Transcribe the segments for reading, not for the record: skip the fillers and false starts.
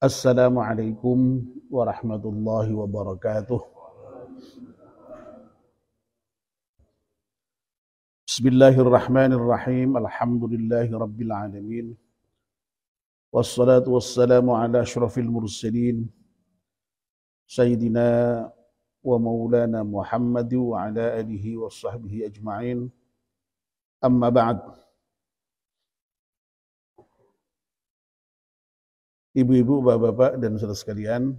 Assalamualaikum warahmatullahi wabarakatuh. Bismillahirrahmanirrahim. Alhamdulillahi rabbil alamin. Wassalatu wassalamu ala asyrafil mursalin Sayyidina wa maulana Muhammad wa ala alihi wa sahbihi ajma'in. Amma ba'd. Ibu-ibu, bapak-bapak dan saudara sekalian,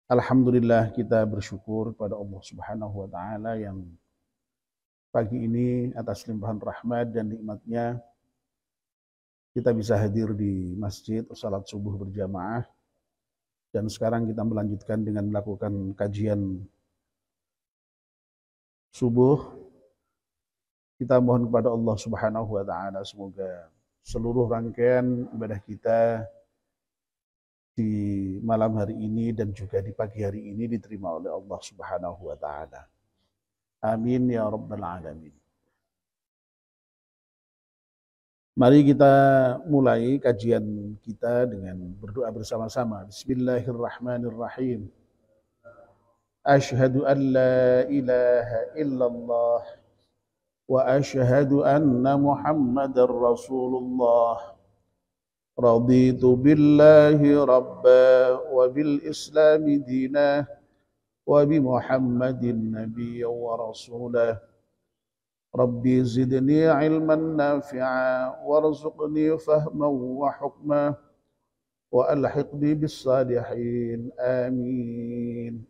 alhamdulillah kita bersyukur kepada Allah Subhanahu wa taala yang pagi ini atas limpahan rahmat dan nikmatnya kita bisa hadir di masjid salat subuh berjamaah, dan sekarang kita melanjutkan dengan melakukan kajian subuh. Kita mohon kepada Allah Subhanahu wa taala semoga seluruh rangkaian ibadah kita di malam hari ini dan juga di pagi hari ini diterima oleh Allah Subhanahu wa taala. Amin ya rabbal alamin. Mari kita mulai kajian kita dengan berdoa bersama-sama. Bismillahirrahmanirrahim. Asyhadu an la ilaha illallah wa asyhadu anna Muhammadar Rasulullah. Raditu billahi rabba wa bil islami dina wa bi Muhammadin nabiyya wa rasulah. Rabbi zidni ilman nafi'a warzuqni fahman wa hukma wa alhiqni bis salihin. Amin.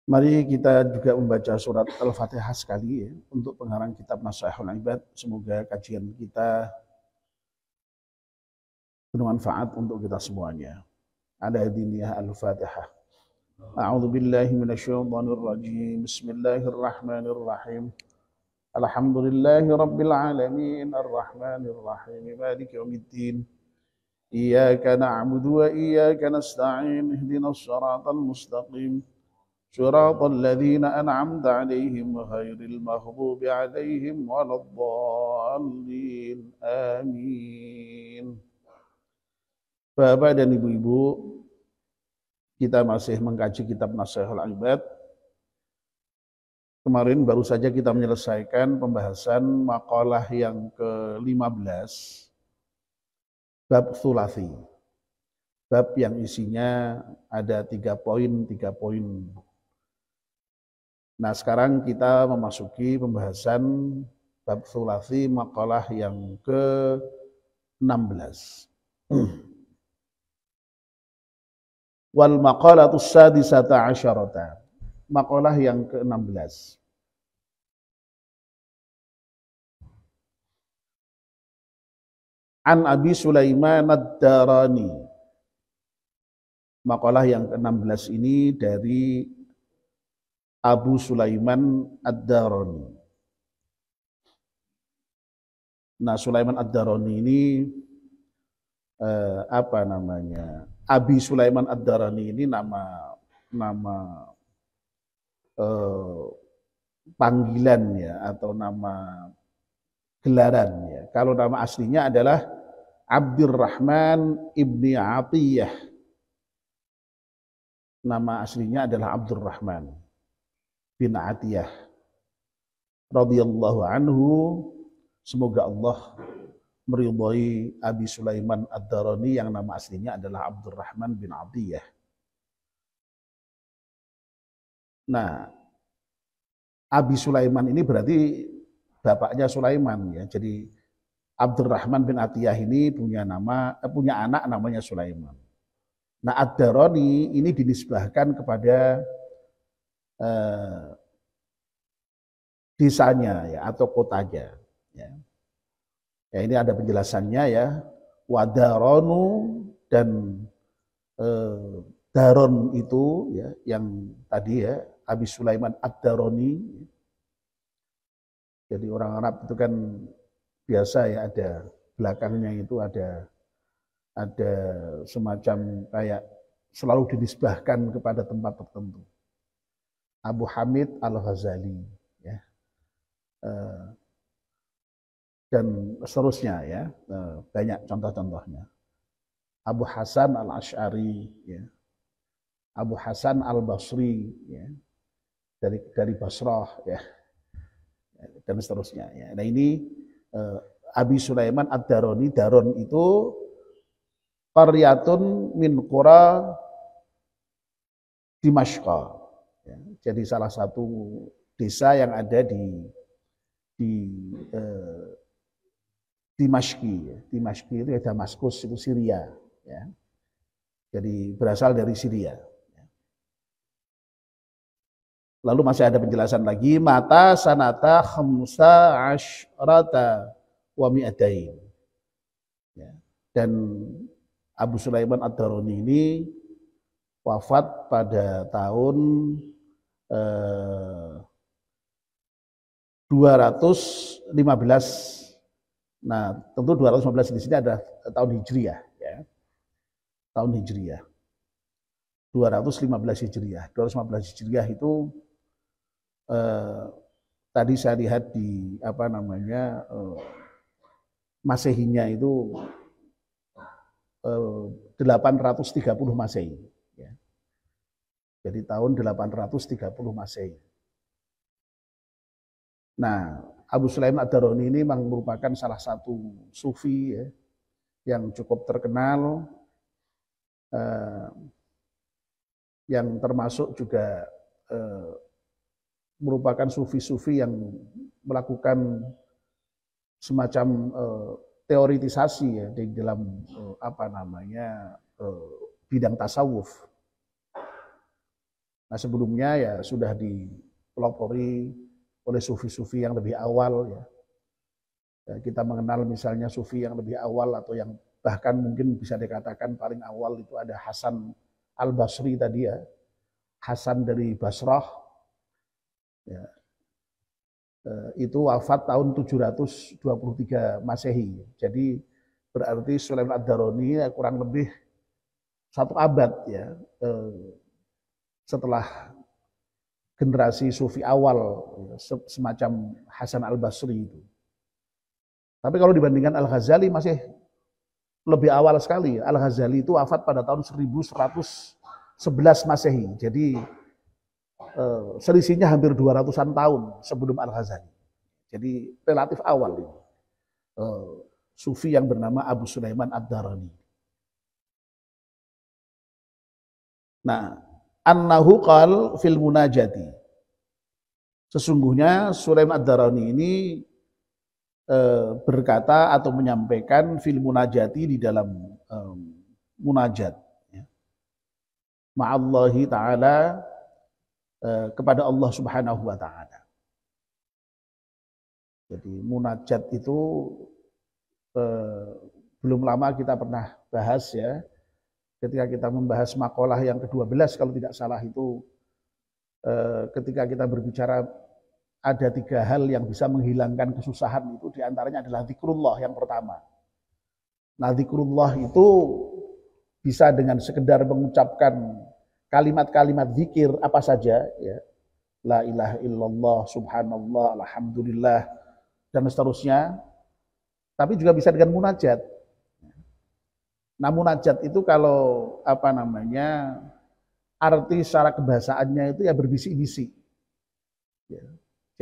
Mari kita juga membaca surat Al-Fatihah sekali ya, untuk pengarang kitab Nashihul Ibad. Semoga kajian kita bermanfaat untuk kita semuanya. Ada diniyah Al-Fatihah. A'udzu billahi minasyaitonir rajim. Bismillahirrahmanirrahim. Alhamdulillahi rabbil alamin arrahmanir rahim maliki yaumiddin. Iyyaka na'budu wa iyyaka nasta'in ihdinas siratal mustaqim. Shiratal ladzina an'amta 'alaihim ghairil maghdubi 'alaihim waladdallin. Amin. Bapak dan ibu-ibu, kita masih mengkaji kitab Nashihul Ibad. Kemarin baru saja kita menyelesaikan pembahasan makalah yang ke-15, bab Thulathi. Bab yang isinya ada 3 poin. Nah, sekarang kita memasuki pembahasan bab Thulathi makalah yang ke-16. Wal maqalatus sadisata asyarata. Makalah yang ke-16. An Abi Sulaiman Ad-Darani. Makalah yang ke-16 ini dari Abu Sulaiman Ad-Darani. Nah, Sulaiman Ad-Darani ini apa namanya? Abi Sulaiman Ad-Darani ini nama panggilan ya, atau nama gelaran ya. Kalau nama aslinya adalah Abdurrahman ibni Atiyah. Nama aslinya adalah Abdurrahman bin Atiyah radhiyallahu anhu. Semoga Allah meridhai Abi Sulaiman Ad-Darani yang nama aslinya adalah Abdurrahman bin Atiyah. Nah, Abi Sulaiman ini berarti bapaknya Sulaiman ya. Jadi Abdurrahman bin Atiyah ini punya anak namanya Sulaiman. Nah, Ad-Darani ini dinisbahkan kepada desanya ya, atau kotanya ya. Ya, ini ada penjelasannya ya. Wadaronu dan Daron itu ya, yang tadi ya, Abi Sulaiman Ad-Darani. Jadi orang Arab itu kan biasa ya, ada belakangnya itu ada semacam kayak selalu dinisbahkan kepada tempat tertentu. Abu Hamid Al-Ghazali ya. dan seterusnya ya, banyak contoh-contohnya. Abu Hasan Al-Asy'ari, ya. Abu Hasan Al-Basri, ya. dari Basrah, ya, dan seterusnya. Ya. Nah ini Abi Sulaiman Ad-Darani, Daron itu qaryatun min qura Dimashqa. Ya. Jadi salah satu desa yang ada di Dimashqi. Ya. Dimashqi itu ya Damaskus, itu Syria. Ya. Jadi berasal dari Syria. Lalu masih ada penjelasan lagi, mata sanata khamsa asyrata wa mi'atain. Ya. Dan Abu Sulaiman Ad-Darani ini wafat pada tahun 215. Nah, tentu 215 di sini ada tahun Hijriah, ya. Tahun Hijriah. 215 Hijriah. 215 Hijriah itu tadi saya lihat di Masehinya itu 830 Masehi. Ya. Jadi tahun 830 Masehi. Nah, Abu Sulaiman Ad-Darani ini memang merupakan salah satu sufi, ya, yang cukup terkenal, yang termasuk juga merupakan sufi-sufi yang melakukan semacam teoritisasi, ya, di dalam bidang tasawuf. Nah, sebelumnya ya sudah dipelopori oleh sufi-sufi yang lebih awal, ya. Kita mengenal misalnya sufi yang lebih awal atau yang bahkan mungkin bisa dikatakan paling awal itu ada Hasan Al-Basri tadi, ya. Hasan dari Basrah. Ya, itu wafat tahun 723 Masehi. Jadi berarti Sulaiman Ad-Darani kurang lebih 1 abad, ya, setelah generasi sufi awal, semacam Hasan Al-Basri itu. Tapi kalau dibandingkan Al-Ghazali masih lebih awal sekali. Al-Ghazali itu wafat pada tahun 1111 Masehi. Jadi selisihnya hampir 200-an tahun sebelum Al-Ghazali. Jadi relatif awal ini. Sufi yang bernama Abu Sulaiman Ad-Darani. Nah, annahu qal fil munajati. Sesungguhnya Sulaiman Ad-Darani ini berkata atau menyampaikan fil munajati di dalam munajat, ya. Ma'allahi ta'ala, kepada Allah Subhanahu wa taala. Jadi munajat itu belum lama kita pernah bahas, ya. Ketika kita membahas makalah yang ke-12 kalau tidak salah itu, ketika kita berbicara ada 3 hal yang bisa menghilangkan kesusahan, itu diantaranya adalah zikrullah yang pertama. Nah, zikrullah itu bisa dengan sekedar mengucapkan kalimat-kalimat zikir apa saja, ya. La ilaha illallah, subhanallah, alhamdulillah, dan seterusnya. Tapi juga bisa dengan munajat. Nah, munajat itu kalau arti secara kebahasaannya itu ya berbisik-bisik. Ya.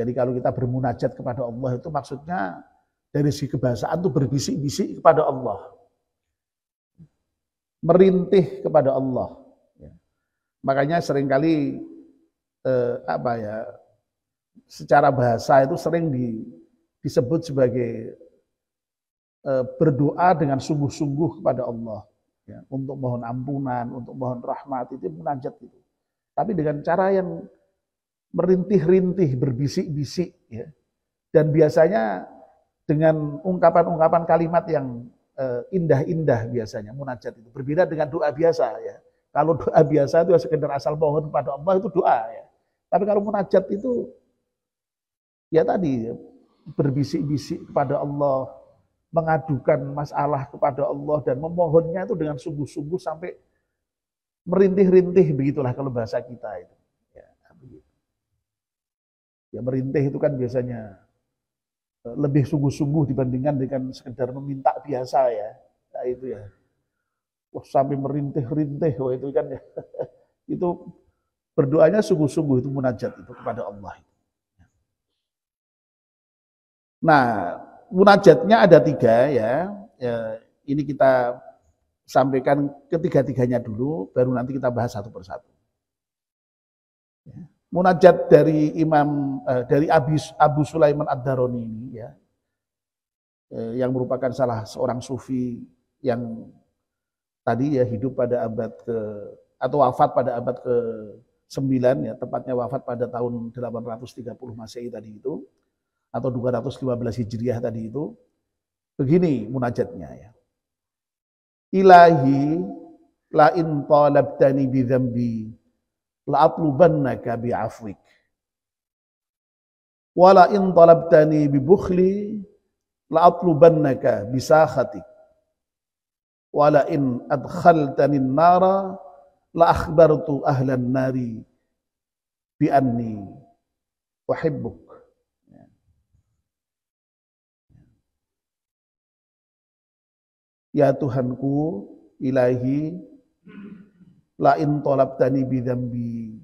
Jadi kalau kita bermunajat kepada Allah itu maksudnya dari segi kebahasaan itu berbisik-bisik kepada Allah. Merintih kepada Allah. Makanya seringkali secara bahasa itu sering disebut sebagai berdoa dengan sungguh-sungguh kepada Allah, ya, untuk mohon ampunan, untuk mohon rahmat, itu munajat itu. Tapi dengan cara yang merintih-rintih, berbisik-bisik, ya. Dan biasanya dengan ungkapan-ungkapan kalimat yang indah-indah biasanya munajat itu. Berbeda dengan doa biasa, ya. Kalau doa biasa itu sekedar asal mohon kepada Allah itu doa, ya. Tapi kalau munajat itu ya tadi berbisik-bisik kepada Allah, mengadukan masalah kepada Allah dan memohonnya itu dengan sungguh-sungguh sampai merintih-rintih, begitulah kalau bahasa kita itu. Ya, begitu. Ya merintih itu kan biasanya lebih sungguh-sungguh dibandingkan dengan sekedar meminta biasa ya. Nah, itu ya. Wah, sampai merintih-rintih, wah itu kan ya. Itu berdoanya sungguh-sungguh, itu munajat itu kepada Allah. Nah, munajatnya ada 3 ya. Ini kita sampaikan ketiga-tiganya dulu, baru nanti kita bahas satu persatu. Munajat dari dari Abu Sulaiman Ad-Darani ini ya, yang merupakan salah seorang sufi yang tadi ya hidup pada abad atau wafat pada abad ke-9 ya, tepatnya wafat pada tahun 830 Masehi tadi itu atau 215 Hijriah tadi itu. Begini munajatnya ya. Ilahi la in talabtani bi dzambi la atlubannaka bi afwik. Wa la in talabtani bi bukhli la atlubannaka bi sakhatik. Wa la in adkhaltani an-nara la akhbartu ahlan nari bi anni uhibbuk. Ya Tuhanku, ilahi, la in tolabtani bidzambi.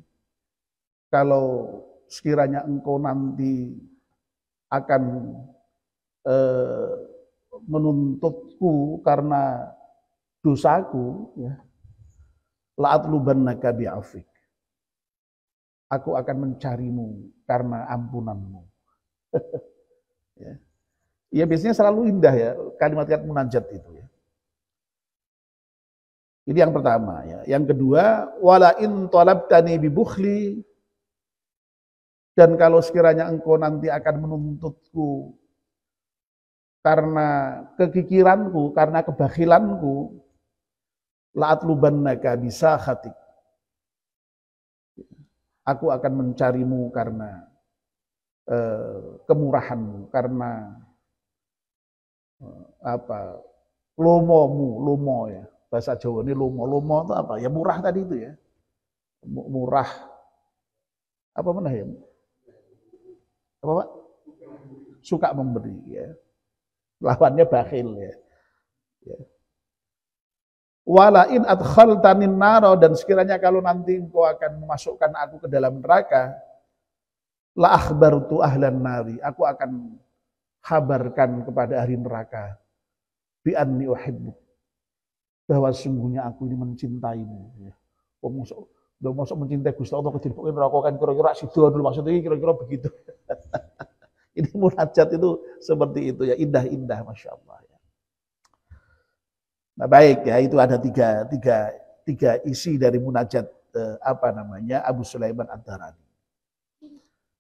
Kalau sekiranya engkau nanti akan menuntutku karena dosaku, ya, la atlubannaka bi'afik. Aku akan mencarimu karena ampunanmu. Ya. Ya biasanya selalu indah ya kalimat-kalimat munajat itu ya. Ini yang pertama ya. Yang kedua, wala in talabtani bi bukhli, dan kalau sekiranya engkau nanti akan menuntutku karena kekikiranku, karena kebakhilanku, la atlubannaka bi sakhatik. Aku akan mencarimu karena kemurahanmu, karena lomo ya. Bahasa Jawa ini lomo itu apa? Ya murah tadi itu ya. Murah. Apa mana ya? Apa Pak? Suka memberi ya. Lawannya bakhil ya. Wala in adkhaltanin naro, dan sekiranya kalau nanti engkau akan memasukkan aku ke dalam neraka, la akhbartu ahlan nari, aku akan kabarkan kepada ahli neraka bi anni uhibbuk, bahwa sungguhnya aku ini mencintaimu ya. Masuk mencintai Gusti Allah kejadian neraka kan kira-kira sido dulu, maksudnya kira-kira begitu. Ini munajat itu seperti itu ya, indah-indah Masya Allah ya. Nah baik ya, itu ada tiga isi dari munajat Abu Sulaiman Ad-Darani.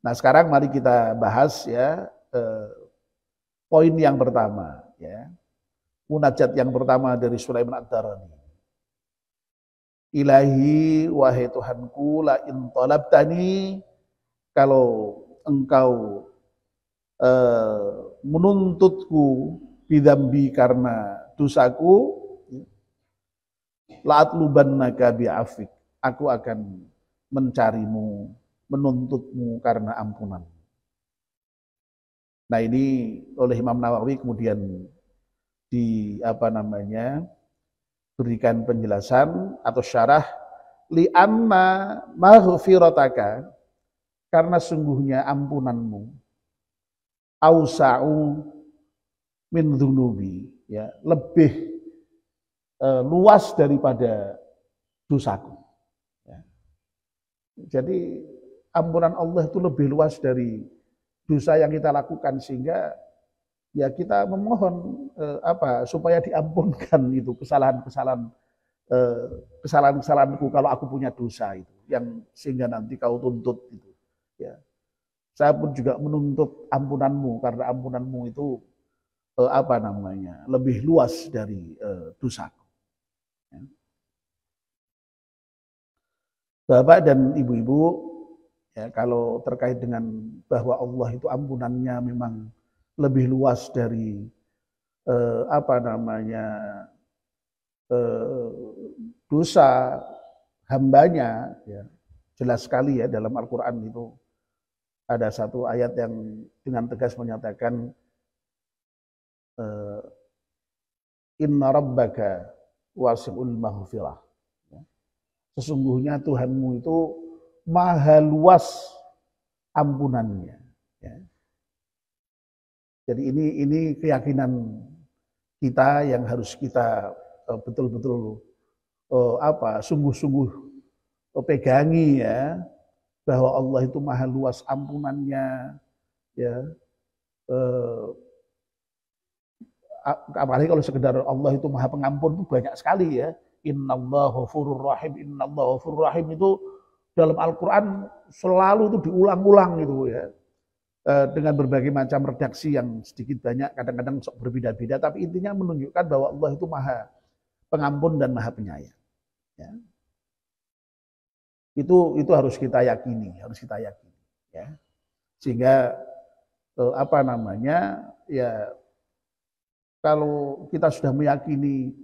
Nah sekarang mari kita bahas ya poin yang pertama ya. Munajat yang pertama dari Sulaiman Ad-Darani. Ilahi, wahai Tuhanku, la in talabtani, kalau engkau menuntutku bidzambi karena dosaku, la atlubannaka bi'afik, aku akan mencarimu, menuntutmu karena ampunan. Nah ini oleh Imam Nawawi kemudian berikan penjelasan atau syarah, li'anna maghfirataka, karena sungguhnya ampunanmu, ausa'u min dzunubi, ya, lebih luas daripada dosaku. Ya. Jadi ampunan Allah itu lebih luas dari dosa yang kita lakukan, sehingga ya kita memohon supaya diampunkan itu kesalahanku kalau aku punya dosa itu yang sehingga nanti kau tuntut itu ya. Saya pun juga menuntut ampunanmu karena ampunanmu itu lebih luas dari dosaku. Ya. Bapak dan Ibu-ibu ya, kalau terkait dengan bahwa Allah itu ampunannya memang lebih luas dari dosa hambanya ya, jelas sekali ya dalam Al-Quran itu ada satu ayat yang dengan tegas menyatakan eh, inna rabbaka wasi'ul maghfirah. Sesungguhnya Tuhanmu itu maha luas ampunannya. Ya. Jadi ini keyakinan kita yang harus kita betul-betul sungguh-sungguh pegangi ya, bahwa Allah itu maha luas ampunannya ya. Apalagi kalau sekedar Allah itu maha pengampun itu banyak sekali ya. Innallaha ghafurur rahim, innallaha ghafurur rahim itu dalam Al-Qur'an selalu itu diulang-ulang gitu ya. Dengan berbagai macam redaksi yang sedikit banyak, kadang-kadang sok berbeda-beda, tapi intinya menunjukkan bahwa Allah itu maha pengampun dan maha penyayang. Ya. Itu harus kita yakini, ya. Sehingga ya kalau kita sudah meyakini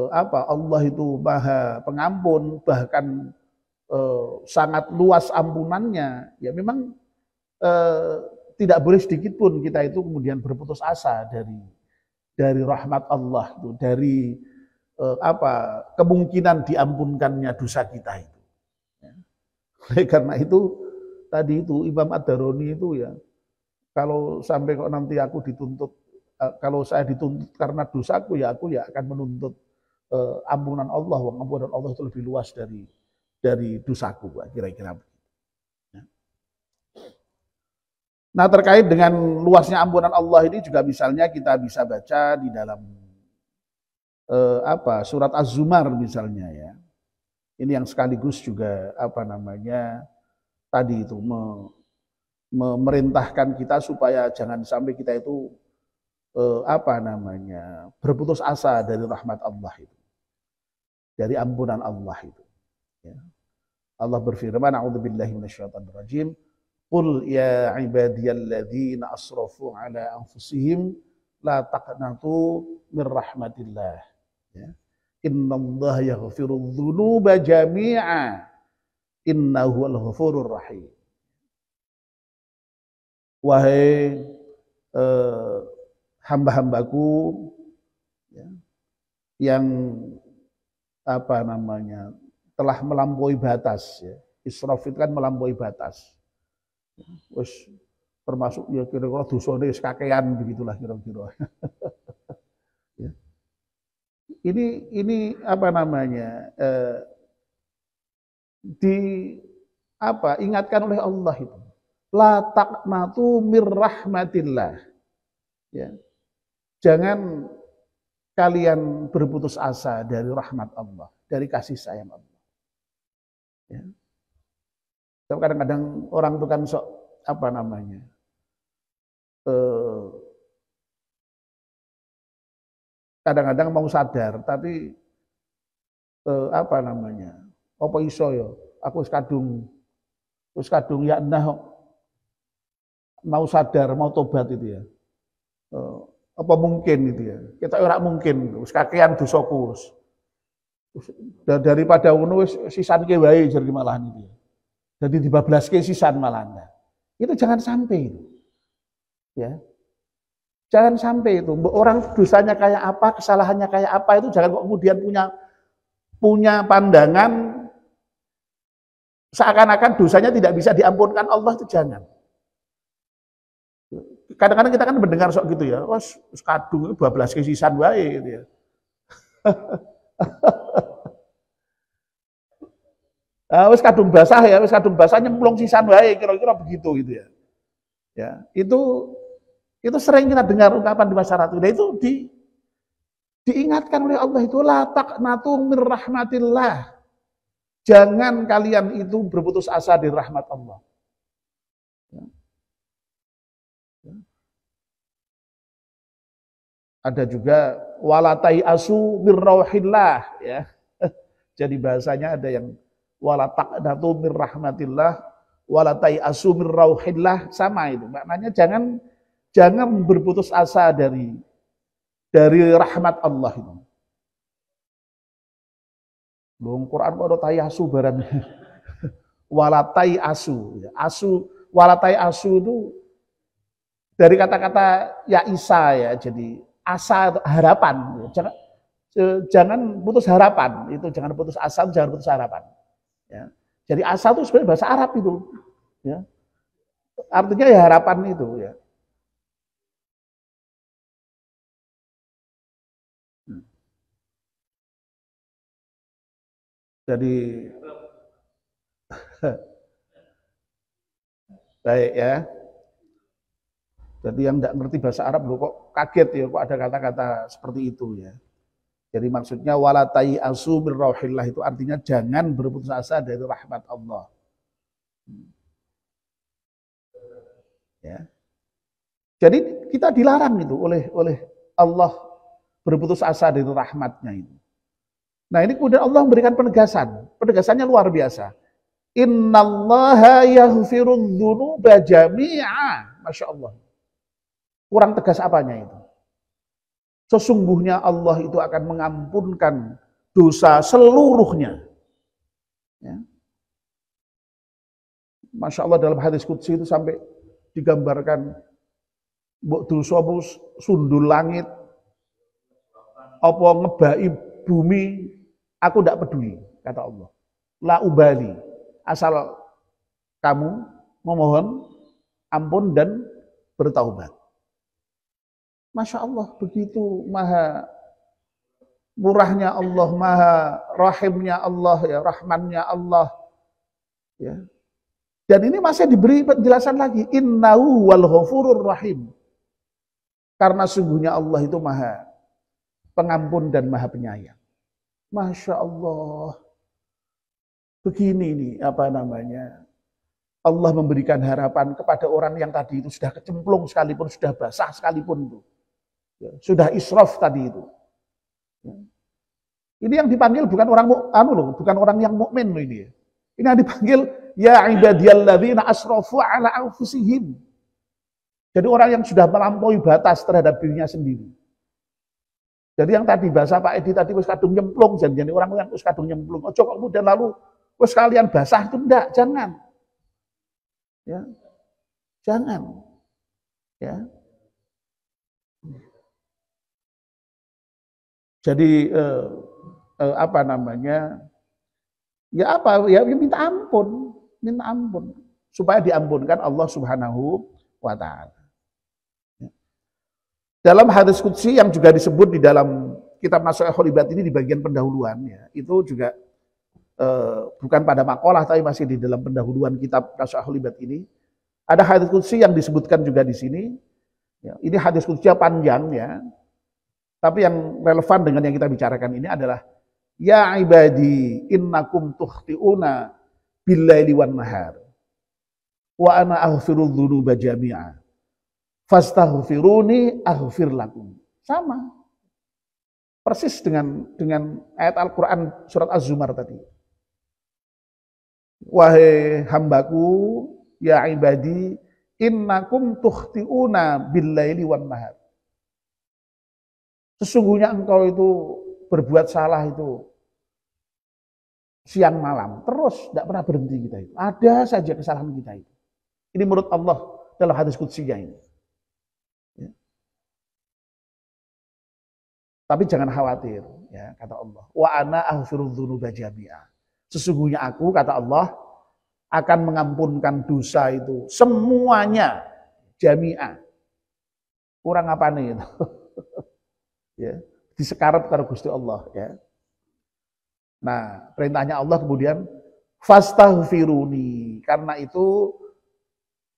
Allah itu maha pengampun, bahkan sangat luas ampunannya, ya memang tidak boleh sedikit pun kita itu kemudian berputus asa dari rahmat Allah itu, dari kemungkinan diampunkannya dosa kita itu. Ya. Karena itu tadi itu Imam Ad-Daroni itu ya, kalau sampai kok nanti aku dituntut, kalau saya dituntut karena dosaku ya aku ya akan menuntut ampunan Allah. Ampunan Allah itu lebih luas dari dosaku, kira-kira. Nah, terkait dengan luasnya ampunan Allah ini juga misalnya kita bisa baca di dalam surat Az-Zumar misalnya ya. Ini yang sekaligus juga tadi itu memerintahkan kita supaya jangan sampai kita itu berputus asa dari rahmat Allah itu. Dari ampunan Allah itu. Ya. Allah berfirman, a'udzubillahi minasyaitonir rajim. Qul ya ibadiyalladzina asrafu ala anfusihim la taqnatu min rahmatillah. Ya. Innallaha yaghfirudz dzunuba jami'a innahu huwal ghafurur rahim. Wahai hamba-hambaku ya, yang telah melampaui batas ya. Israf itu kan melampaui batas. Wes termasuk ya kira-kira dosane wis kakean begitulah kira-kira. Ya. Ini ingatkan oleh Allah itu. La taqnatu mir rahmatillah. Ya. Jangan kalian berputus asa dari rahmat Allah, dari kasih sayang Allah. Ya. Kadang-kadang orang itu kan sok kadang-kadang mau sadar tapi apa iso ya aku wis kadung ya nah mau sadar mau tobat itu ya apa mungkin itu ya kita ora mungkin wis kakean dosaku daripada ngono wis sisanke wae jadi malahan itu ya. Jadi dibablaske sisan malanda. Itu jangan sampai itu. Ya. Jangan sampai itu. Orang dosanya kayak apa, kesalahannya kayak apa itu jangan kok kemudian punya pandangan seakan-akan dosanya tidak bisa diampunkan Allah, itu jangan. Kadang-kadang kita kan mendengar sok gitu ya. Wes kadung bablaske sisan wae gitu ya. Wis kadung basah ya, wis kadung basah nyemplung sisan wae kira-kira begitu gitu ya. Ya, itu sering kita dengar ungkapan di masyarakat. Nah, itu diingatkan oleh Allah itu la taqnatu mir rahmatillah. Jangan kalian itu berputus asa dari rahmat Allah. Ya. Ya. Ada juga walatai asu mir rauhillah ya. Jadi bahasanya ada yang wala taqnatu mir rahmatillah wala tayasu mir rauhillah, sama itu. Maknanya jangan berputus asa dari rahmat Allah itu. Bung Quran kok ada tayasu barang. Wala tayasu, ya. Wala tayasu itu Dari kata-kata ya Isa ya, jadi asa itu harapan. Jangan putus harapan, itu jangan putus asa, jangan putus harapan. Ya. Jadi asa itu sebenarnya bahasa Arab itu, ya. Artinya ya harapan itu ya. Jadi baik ya. Jadi yang tidak ngerti bahasa Arab loh kok kaget ya, kok ada kata-kata seperti itu ya. Jadi maksudnya walatai asu birrauhillah itu artinya jangan berputus asa dari rahmat Allah. Ya. Jadi kita dilarang itu oleh Allah berputus asa dari rahmatnya itu. Nah ini kemudian Allah memberikan penegasan. Penegasannya luar biasa. Innallaha yaghfirudz dzunuba jami'a. Masya Allah. Kurang tegas apanya itu? Sesungguhnya Allah itu akan mengampunkan dosa seluruhnya. Ya. Masya Allah dalam hadis qudsi itu sampai digambarkan mbok dosa sundul langit, apa ngebai bumi, aku tidak peduli, kata Allah. La ubali, asal kamu memohon ampun dan bertaubat. Masya Allah, begitu maha murahnya Allah, maha rahimnya Allah, ya rahmannya Allah. Ya. Dan ini masih diberi penjelasan lagi, innahu wal ghafurur rahim. Karena sungguhnya Allah itu maha pengampun dan maha penyayang. Masya Allah. Begini nih, apa namanya, Allah memberikan harapan kepada orang yang tadi itu sudah kecemplung sekalipun, sudah basah sekalipun itu. Ya, sudah israf tadi itu. Ya. Ini yang dipanggil bukan orang bukan orang yang mukmin loh ini. Ini yang dipanggil ya ibadiyalladzina asrafu ala anfusihim. Jadi orang yang sudah melampaui batas terhadap dirinya sendiri. Jadi yang tadi bahasa Pak Edi tadi wis kadung nyemplung, jadi orang yang wis kadung nyemplung. Ojo kok kemudian lalu wis kalian basah itu enggak, jangan. Ya. Jangan. Ya. Jadi apa namanya? Ya apa? Ya minta ampun supaya diampunkan Allah Subhanahu wa taala. Dalam hadis qudsi yang juga disebut di dalam kitab Nashihul Ibad ini di bagian pendahuluan ya, itu juga bukan pada makalah tapi masih di dalam pendahuluan kitab Nashihul Ibad ini. Ada hadis qudsi yang disebutkan juga di sini. Ya, ini hadis qudsi panjang ya. Tapi yang relevan dengan yang kita bicarakan ini adalah ya ibadi innakum tukhti'una billaili wan nahar wa ana aghfirudz dzunuba jami'a fastaghfiruni aghfir lakum. Sama. Persis dengan ayat Al-Qur'an surat Az-Zumar tadi. Wahai hambaku, ya ibadi innakum tukhti'una billaili wan nahar. Sesungguhnya engkau itu berbuat salah itu siang malam, terus tidak pernah berhenti kita itu. Ada saja kesalahan kita itu. Ini menurut Allah dalam hadis qudsinya ini. Ya. Tapi jangan khawatir, ya kata Allah. Wa ana aghfirudz dzunuba jami'a. Sesungguhnya aku, kata Allah, akan mengampunkan dosa itu semuanya, jami'a. Kurang apa nih itu? Ya, disekarat karo Gusti Allah ya. Nah, perintahnya Allah kemudian fastaghfiruni. Karena itu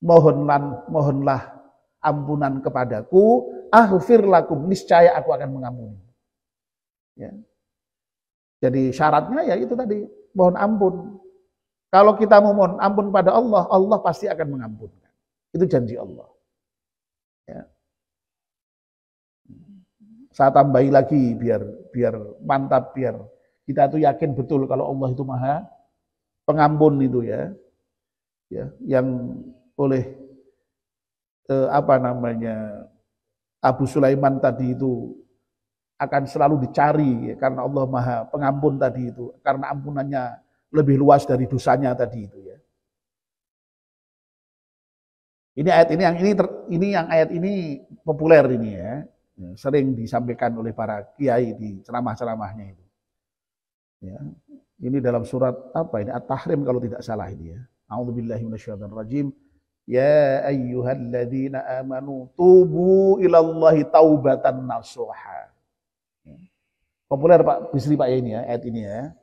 mohonlah ampunan kepadaku, aghfir lakum, niscaya aku akan mengampuni. Ya. Jadi syaratnya ya itu tadi, mohon ampun. Kalau kita mau mohon ampun pada Allah, Allah pasti akan mengampunkan. Itu janji Allah. Ya. Saya tambahi lagi biar mantap, biar kita tuh yakin betul kalau Allah itu maha pengampun itu ya. Ya, yang oleh apa namanya Abu Sulaiman tadi itu akan selalu dicari ya, karena Allah maha pengampun tadi itu, karena ampunannya lebih luas dari dosanya tadi itu ya. Ini ayat ini ayat ini populer ini ya. Sering disampaikan oleh para kiai di ceramah-ceramahnya itu. Ya. Ini dalam surat apa ini? At-Tahrim kalau tidak salah ini ya. A'udzubillahi minasyaitonirrajim. Ya ayyuhalladzina amanu tubu ilallahi taubatan nasuha. Populer Pak Bisri Pak ya ini ya, ayat ini ya.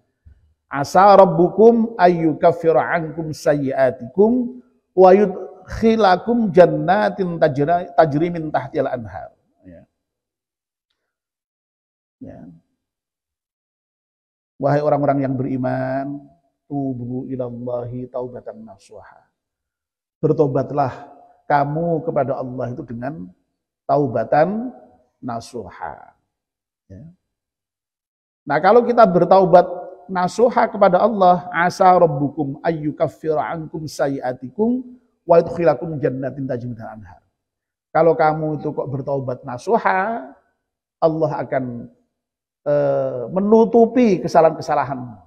Asa rabbukum ayyukaffira ankum sayyi'atikum wa yudkhilakum jannatin tajri min tahtihal anhar. Ya. Ya. Wahai orang-orang yang beriman, tubu ilallahi taubatan nasuha. Bertobatlah kamu kepada Allah itu dengan taubatan nasuha. Ya. Nah, kalau kita bertaubat nasuha kepada Allah, asa rabbukum ayyukaffira ankum sayyi'atikum wa yudkhilakum jannatin tajri min tahtiha al-anhar. Kalau kamu itu kok bertaubat nasuha, Allah akan menutupi kesalahan-kesalahanmu.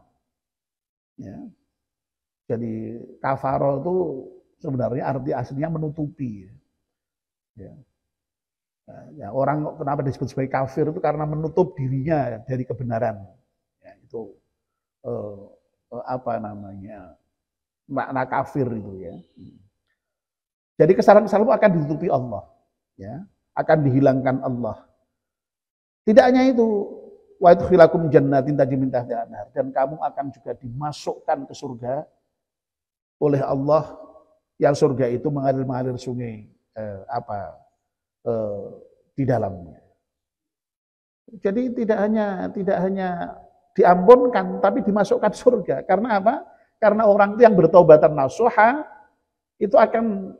Ya. Jadi kafaroh itu sebenarnya arti aslinya menutupi. Ya. Ya, orang kenapa disebut sebagai kafir itu karena menutup dirinya dari kebenaran. Ya, itu apa namanya makna kafir itu ya. Jadi kesalahan-kesalahanmu akan ditutupi Allah, ya, akan dihilangkan Allah. Tidak hanya itu, wa yudkhilakum jannatin tajri min tahtiha al-anhar, dan kamu akan juga dimasukkan ke surga oleh Allah, yang surga itu mengalir sungai di dalamnya. Jadi tidak hanya diampunkan, tapi dimasukkan surga. Karena apa? Karena orang itu yang bertaubatan nasuha itu akan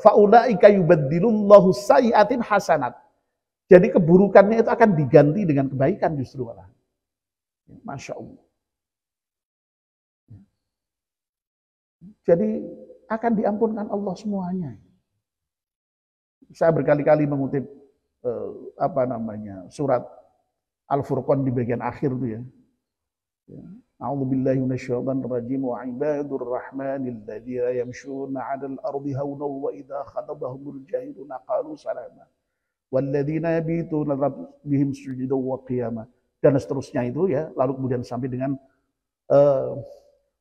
faulaika yubaddilullahu sayyi'atin hasanat. Jadi keburukannya itu akan diganti dengan kebaikan justru malah. Masya Allah. Jadi akan diampunkan Allah semuanya. Saya berkali-kali mengutip surat Al-Furqan di bagian akhir itu ya. A'udzubillahi minasyaitonir rajim wa ibadur rahmanil ladzina yamshuna 'alal ardi hawnan wa idza khatabahumul jahiluna qalu salama walladzina yabituna rabbihim sujudan wa qiyama, dan seterusnya itu ya. Lalu kemudian sampai dengan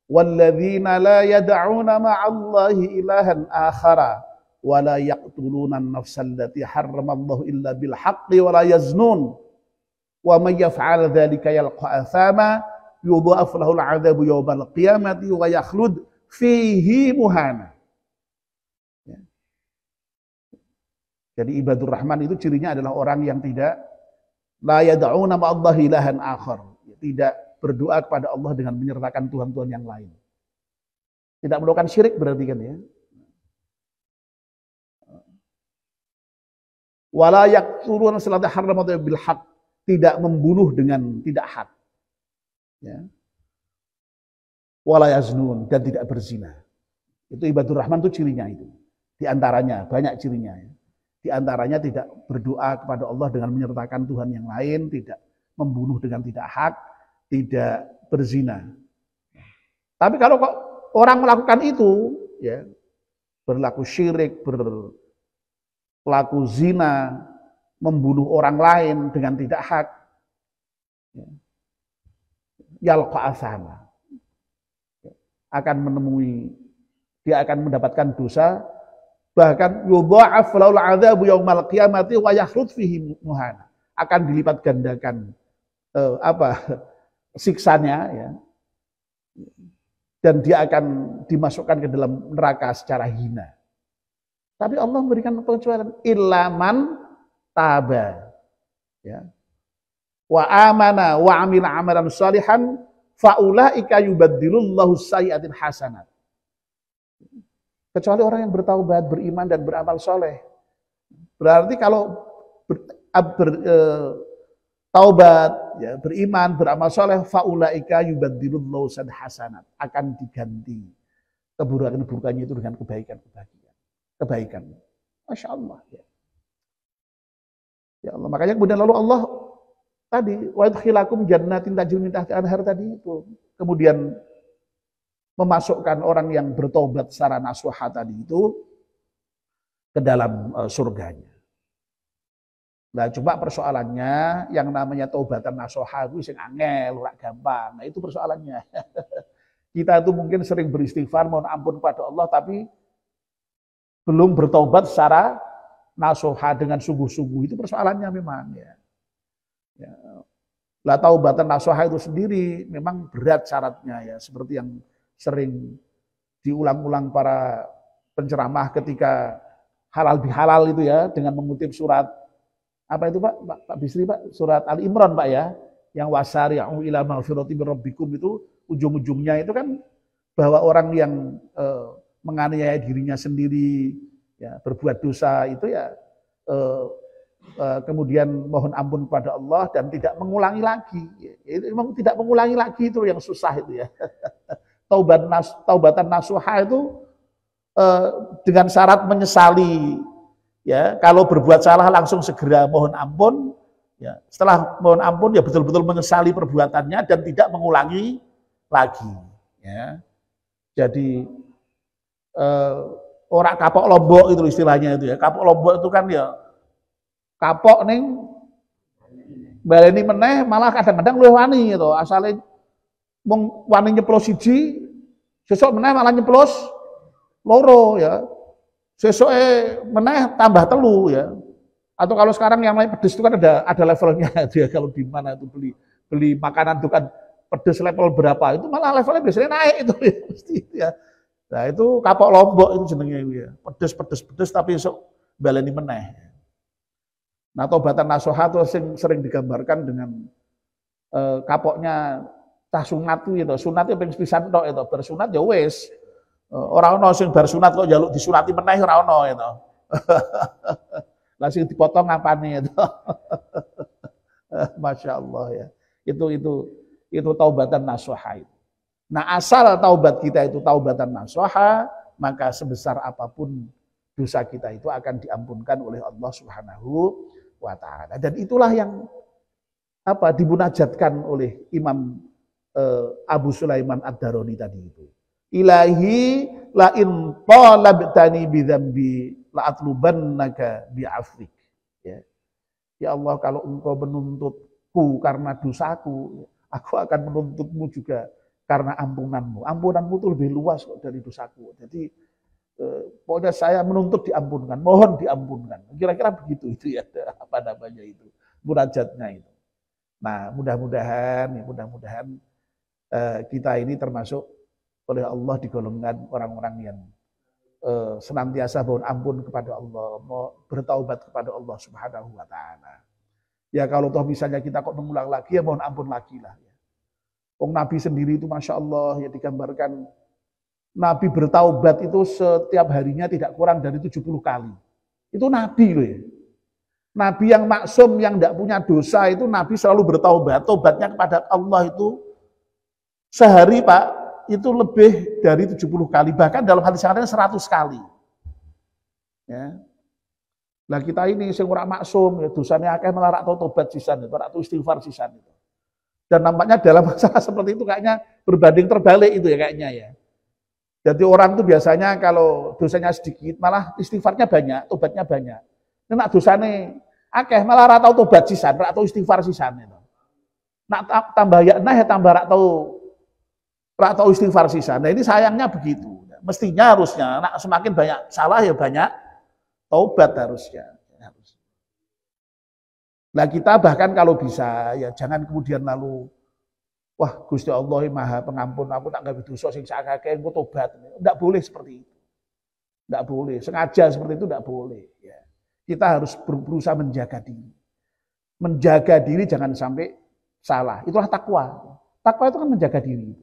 walladzina la yad'una ma'allahi ilahan akhara wa la yaqtuluna an-nafsa allati harramallahu illa bil haqqi wa la yaznun wa may yaf'al dzalika yalqa athama yudha'af lahu al-'adzabu yawmal qiyamati wa yakhlud fihi muhana. Ya. Jadi ibadur rahman itu cirinya adalah orang yang tidak la yad'una ma'allahi ilahan akhar, tidak berdoa kepada Allah dengan menyertakan Tuhan-Tuhan yang lain. Tidak melakukan syirik berarti kan ya. Wala yaqtuluna salata harramatu bil haq, tidak membunuh dengan tidak hak. Ya. Wala yaznun, dan tidak berzina. Itu ibadur rahman itu cirinya itu. Di antaranya banyak cirinya ya. Di antaranya tidak berdoa kepada Allah dengan menyertakan Tuhan yang lain, tidak membunuh dengan tidak hak, tidak berzina. Tapi kalau kok orang melakukan itu, ya, berlaku syirik, berlaku zina, membunuh orang lain dengan tidak hak, ya, yalqa asama, akan menemui, dia akan mendapatkan dosa, bahkan yudha'af lahul 'adzabu yaumal qiyamati wa yakhlud fihi muhana, akan dilipat gandakan siksanya ya, dan dia akan dimasukkan ke dalam neraka secara hina. Tapi Allah memberikan pengecualian, ilaman taba, ya, wa amana wa amila amalan salihan faulaika yubaddilullahu sayyi'atin hasanat. Kecuali orang yang bertaubat, beriman dan beramal soleh. Berarti kalau taubat, ya, beriman, beramal soleh, faulaika yubaddilullahu sayyi'atin hasanat, akan diganti keburukan-keburukannya itu dengan kebaikan. Masya Allah. Ya. Ya Allah. Makanya kemudian lalu Allah tadi wa yudkhilakum jannatin tajri min tahtiha al-anhar tadi itu. Kemudian memasukkan orang yang bertobat secara nasuha tadi itu ke dalam surganya. Nah, cuma persoalannya yang namanya taubatan nasuha itu sing angel, ora gampang. Nah, itu persoalannya. Kita itu mungkin sering beristighfar mohon ampun pada Allah tapi belum bertobat secara nasuha dengan sungguh-sungguh. Itu persoalannya memang ya. Ya. Lah taubatan nasuha itu sendiri memang berat syaratnya ya, seperti yang sering diulang-ulang para penceramah ketika halal bihalal itu ya, dengan mengutip surat apa itu Pak Bisri Pak, surat Ali Imran Pak ya, yang wasari'u ila maghfirati min rabbikum itu ujung-ujungnya itu kan bahwa orang yang menganiaya dirinya sendiri ya, berbuat dosa itu ya kemudian mohon ampun kepada Allah dan tidak mengulangi lagi. Itu memang tidak mengulangi lagi itu yang susah itu ya. Taubatan nasuha itu dengan syarat menyesali. Ya, kalau berbuat salah langsung segera mohon ampun. Ya, setelah mohon ampun ya betul-betul menyesali perbuatannya dan tidak mengulangi lagi. Ya, jadi orang kapok lombok itu istilahnya itu ya. Kapok lombok itu kan ya kapok ning baleni meneh malah kadang-kadang luwih wani gitu. Asale mung wani nyeplos siji, sesuk meneh malah nyeplos loro ya. Sesuke meneh tambah telu ya. Atau kalau sekarang yang lain pedes itu kan ada levelnya itu ya. Kalau di mana itu beli makanan itu kan pedes level berapa itu malah levelnya biasanya naik itu ya mesti itu ya. Nah itu kapok lombok itu jenenge ya. Pedes tapi esuk baleni meneh. Nah taubatan nasuha itu sering digambarkan dengan kapoknya tah sunat itu. Sunat itu ping pisan tok itu. Bersunat ya wis. Ora ono sing bar sunat kok njaluk disunati meneh ora ono itu. Lah sing dipotong apane itu. Masya Allah ya. Itu taubatan nasuha itu. Nah, asal taubat kita itu taubatan nasuha, maka sebesar apapun dosa kita itu akan diampunkan oleh Allah Subhanahu wa taala. Dan itulah yang dimunajatkan oleh Imam Abu Sulaiman Ad-Darani tadi itu. Ilahi la in talabtani bi dzambi la atlubannaka bi afrik. Ya Allah, kalau engkau menuntutku karena dosaku, aku akan menuntutmu juga karena ampunanmu. Ampunanmu itu lebih luas kok dari dosaku. Jadi pokoknya saya menuntut diampunkan, mohon diampunkan. Kira-kira begitu itu ya, apa namanya itu, munajatnya itu. Nah, mudah-mudahan kita ini termasuk oleh Allah digolongkan orang-orang yang senantiasa mohon ampun kepada Allah, mau bertaubat kepada Allah Subhanahu wa taala. Ya kalau toh misalnya kita kok mengulang lagi ya mohon ampun lagi lah ya. Nabi sendiri itu Masya Allah ya digambarkan Nabi bertaubat itu setiap harinya tidak kurang dari 70 kali. Itu Nabi loh ya. Nabi yang maksum, yang tidak punya dosa itu Nabi selalu bertaubat. Taubatnya kepada Allah itu sehari Pak itu lebih dari 70 kali. Bahkan dalam hadis yang lain 100 kali. Ya. Nah kita ini sing ora maksum, ya, dosanya akeh malah rak tau tobat sisan itu, rak tau istighfar sisan itu. Dan nampaknya dalam masalah seperti itu kayaknya berbanding terbalik itu ya kayaknya ya. Jadi orang itu biasanya kalau dosanya sedikit malah istighfarnya banyak, tobatnya banyak. Nek dosane akeh malah rak tau tobat sisan, rak tau istighfar sisan itu. Nak tambah ya nah ya tambah rak tau istighfar sisan. Nah ini sayangnya begitu. Mestinya harusnya semakin banyak salah ya banyak taubat harusnya. Nah kita bahkan kalau bisa ya jangan kemudian lalu wah Gusti Allah Maha Pengampun, aku tak gawe dosa sing sakake engko tobat. Enggak boleh seperti itu. Enggak boleh. Sengaja seperti itu enggak boleh ya. Kita harus berusaha menjaga diri. Menjaga diri jangan sampai salah. Itulah takwa. Takwa itu kan menjaga diri.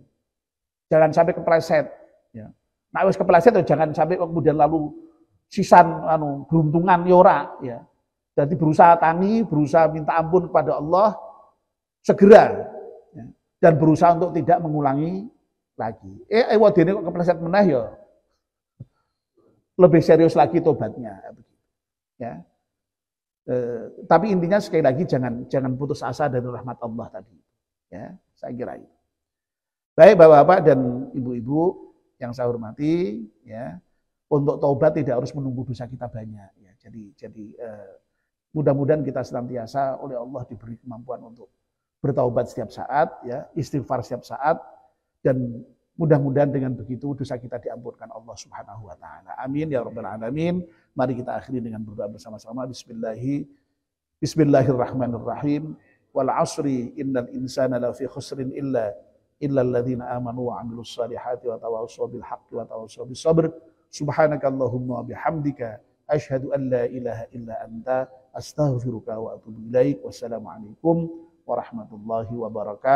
Jangan sampai kepleset ya. Nah wis kepleset jangan sampai kemudian lalu sisan beruntungan yora ya. Jadi berusaha berusaha minta ampun kepada Allah segera ya. Dan berusaha untuk tidak mengulangi lagi. Wadene kok kepleset meneh ya. Lebih serius lagi tobatnya ya. Tapi intinya sekali lagi jangan putus asa dari rahmat Allah tadi. Ya, saya kira itu. Baik Bapak-bapak dan Ibu-ibu yang saya hormati ya. untuk taubat tidak harus menunggu dosa kita banyak. Ya, jadi mudah-mudahan kita senantiasa oleh Allah diberi kemampuan untuk bertaubat setiap saat, ya, istighfar setiap saat, dan mudah-mudahan dengan begitu dosa kita diampunkan Allah Subhanahu wa taala. Amin ya rabbal alamin. Mari kita akhiri dengan berdoa bersama-sama. Bismillahirrahmanirrahim. Wal 'asri innal insana lafi khusrin illa alladzina amanu wa 'amilus solihati wa tawassaw bil haqqi wa tawassaw bis sabr. Subhanakallahumma wa bihamdika asyhadu an la ilaha illa anta astaghfiruka wa atubu ilaik. Wassalamualaikum warahmatullahi wabarakatuh.